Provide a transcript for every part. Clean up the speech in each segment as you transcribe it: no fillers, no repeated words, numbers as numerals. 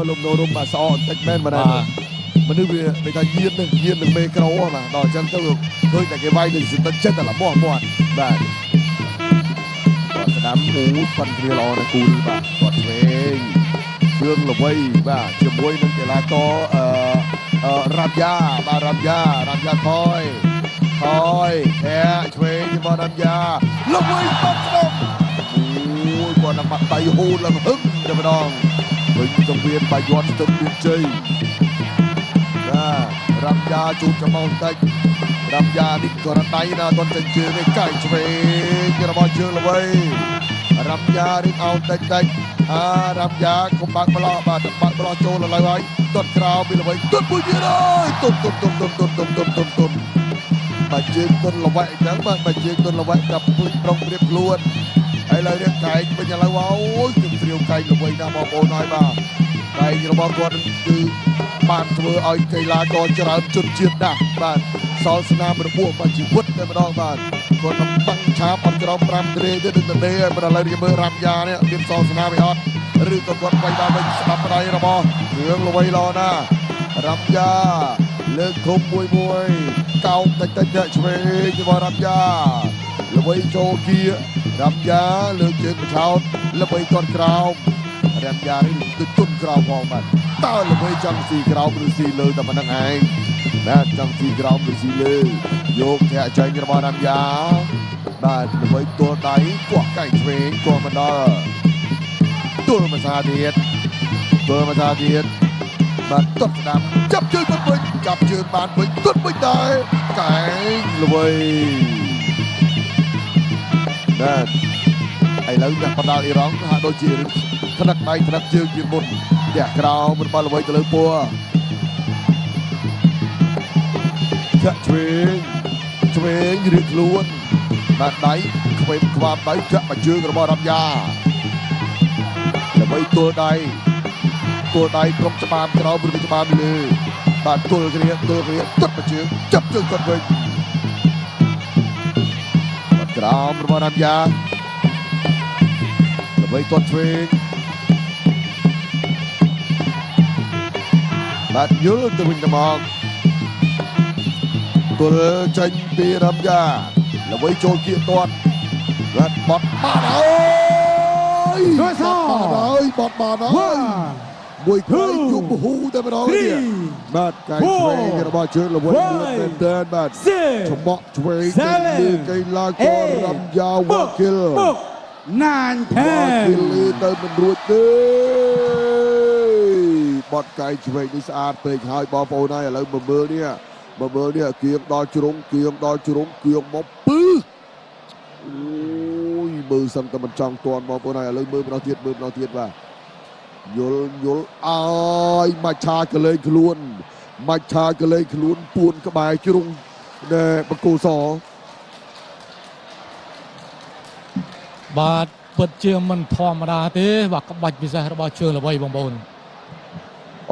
លំនោះរំបាទស្អកតិចមែនបាទមនុស្សវាថាញៀននឹងមេក្រូបាទដល់អញ្ចឹងទៅឃើញតែគេវាយដូចទឹកចិត្តតែល្មោះមាត់បាទគាត់ស្ដាំអូប៉ុនគ្នាល្អណាស់គូនេះបាទគាត់ឆ្វេងជឿងល្វីបាទជាមួយនឹងកីឡាកររ៉ាប់យ៉ាបាទរ៉ាប់យ៉ាថយធាក់ឆ្វេងជាមួយរ៉ាប់យ៉ាល្វីបាត់ស្ដុំអូយគាត់ដាក់បាត់ដៃហូតឡើងហឹងតែម្ដងវិញសង្វៀនបាយ័នស្ទឹងមានជ័យបាទរ៉ាប់យ៉ាជួបចំមកតិចរ៉ាប់យ៉ានេះក៏រត់ដៃណាអត់ចេញជើងទេកាយឆ្វេងរបស់ជើងល្វីរ៉ាប់យ៉ារីកអោនតិចរ៉ាប់យ៉ាកុំបាក់ប្លោះបាទបាក់ប្លោះចូលឡើយហើយទាត់ក្រោមពីល្វីទាត់មួយទៀតអើយទុនបាទជើងទុនល្វែកអញ្ចឹងបាទជើងទុនល្វែកតែភ្លេចប្រុងព្រៀបខ្លួនហើយឡើយរៀងកែងវិញឥឡូវអូយជើងស្រាវកែងល្វីណាបងប្អូនហើយបាទកែងរបស់គាត់គឺបានធ្វើឲ្យកីឡាករច្រើនជនជាតិណាស់បាទសល់ស្នាមរបួសបាទជីវិតតែម្ដងបាទគាត់នឹងបាំងឆាបអត់ក្រោម5ត្រេទេដូចតែហើយបើឥឡូវយើងមើលរ៉ាំយ៉ានេះមានសល់ស្នាមអត់ឬក៏គាត់វាយបានវិញស្ដាប់ដៃរបស់រឿងល្វីល្អណាស់រ៉ាំយ៉ាលើកឃុំមួយកោងតិចឆ្វេងរបស់រ៉ាំយ៉ាល្វីចូលគៀរ៉ាំយ៉ាលើកជើងបឆោតល្វីទាត់ក្រោមរ៉ាំយ៉ានេះគឺទុនក្រោមផងបាទតើល្វីចង់ស៊ីក្រោមឬស៊ីលើតែប៉ុណ្្នឹងឯងបាទចង់ស៊ីក្រោមឬស៊ីលើយកធាក់ចេញរបស់រ៉ាំយ៉ាបាទល្វីទល់ដៃគោះកែងឆ្វេងគោះមកដល់ទល់មួយសាទៀតបាទទាត់ស្ដាំចាប់ជើងគាត់វិញចាប់ជើងបានវិញទាត់វិញដែរកែងល្វីបាទឥឡូវអ្នកបណ្ដាលអ៊ីរ៉ង់ហាក់ដូចជាថ្នាក់ដៃថ្នាក់ជើងជាមុនផ្ទះក្រោមរបស់ល្វីទៅលើពួរចាក់ឆ្វេងរៀបខ្លួនបាទដៃខ្វេបខ្វាបដៃចាក់បាជើងរបស់រ៉ាប់យ៉ាល្វីទល់ដៃក្រុមច្បាមក្រោមឬច្បាមលើបាទទល់គ្នាទាត់បាជើងចាប់ជើងគាត់វិញបាទក្រោមរបស់រ៉ាប់យ៉ាល្វីទាត់ឆ្វេងបាទយល់ទៅវិញទៅមកទល់ចេញពីរ៉ាប់យ៉ាល្វីចូលគៀកទាត់បាទបត់បានហើយបត់បានហើយមួយក្រោយយប់ហូតែម្ដងទៀតបាទកាយឆ្វេងរបស់ជើងល្វីលឿនមែនទែនបាទច្បក់ឆ្វេងទៅលើកីឡាកររ៉ាំយ៉ាវ៉ាគីល9 10ទៅមិនរួចទេបត់កាយឆ្វេងនេះស្អាតពេកហើយបងប្អូនហើយឥឡូវមើលនេះគៀងដល់ជ្រុងគៀងមកពឹសអូយមើលសឹងតែមិនចង់ទាន់បងប្អូនហើយឥឡូវមើលម្ដងទៀតបាទយល់អើយមាច់ឆាកលេងខ្លួនពួនក្បែរជ្រុងបង្គោលសបាទពិតជាមិនធម្មតាទេបាទក្បាច់ពិសេសរបស់ជើងល្វីបងប្អូន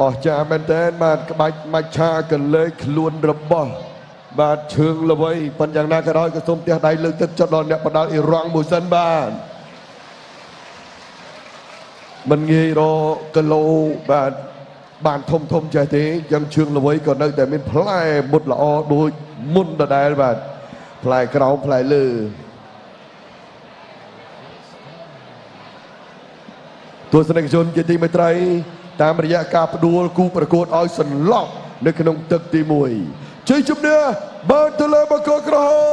អស្ចារ្យមែនទែនបាទក្បាច់មាច់ឆាកលេងខ្លួនរបស់បាទជើងល្វីប៉ុន្តែយ៉ាងណាក៏ដោយក៏សូមផ្ទះដៃលើកទឹកចិត្តដល់អ្នកបណ្ដាលអ៊ីរ៉ង់មួយសិនបាទមិនងាយរកគីឡូបាទបានធំចេះទេយ៉ាងជើងល្វីក៏នៅតែមានផ្លែមុតល្អដូចមុនដដែលបាទផ្លែក្រោមផ្លែលើទស្សនិកជនជាទីមេត្រីតាមរយៈការផ្ដួលគូប្រកួតឲ្យសន្លប់នៅក្នុងទឹកទី1ជ័យជំនះបានទៅលើបង្គោលក្រហម